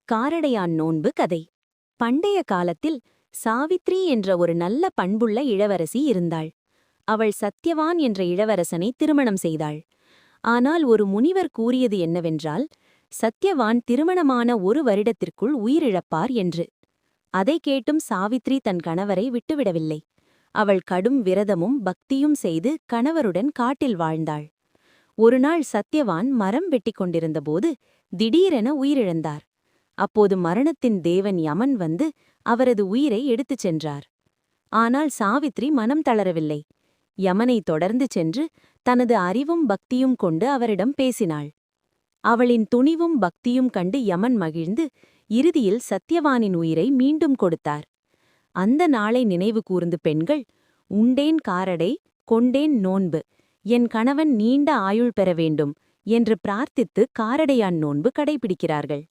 காரடையான் நோன்பு கதை. பண்டைய காலத்தில் சாவித்ரி என்ற ஒரு நல்ல பண்புள்ள இளவரசி இருந்தாள். அவள் சத்யவான் என்ற இளவரசனை திருமணம் செய்தாள். ஆனால் ஒரு முனிவர் கூறியது என்னவென்றால், சத்யவான் திருமணமான ஒரு வருடத்திற்குள் உயிரிழப்பார் என்று. அதை கேட்டும் சாவித்ரி தன் கணவரை விட்டுவிடவில்லை. அவள் கடும் விரதமும் பக்தியும் செய்து கணவருடன் காட்டில் வாழ்ந்தாள். ஒருநாள் சத்யவான் மரம் வெட்டிக் கொண்டிருந்தபோது திடீரென உயிரிழந்தார். அப்போது மரணத்தின் தேவன் யமன் வந்து அவரது உயிரை எடுத்துச் சென்றார். ஆனால் சாவித்ரி மனம் தளரவில்லை. யமனை தொடர்ந்து சென்று தனது அறிவும் பக்தியும் கொண்டு அவரிடம் பேசினாள். அவளின் துணிவும் பக்தியும் கண்டு யமன் மகிழ்ந்து இறுதியில் சத்யவானின் உயிரை மீண்டும் கொடுத்தார். அந்த நாளை நினைவு கூர்ந்து பெண்கள், உண்டேன் காரடை, கொண்டேன் நோன்பு, என் கணவன் நீண்ட ஆயுள் பெற வேண்டும் என்று பிரார்த்தித்து காரடையான் நோன்பு கடைபிடிக்கிறார்கள்.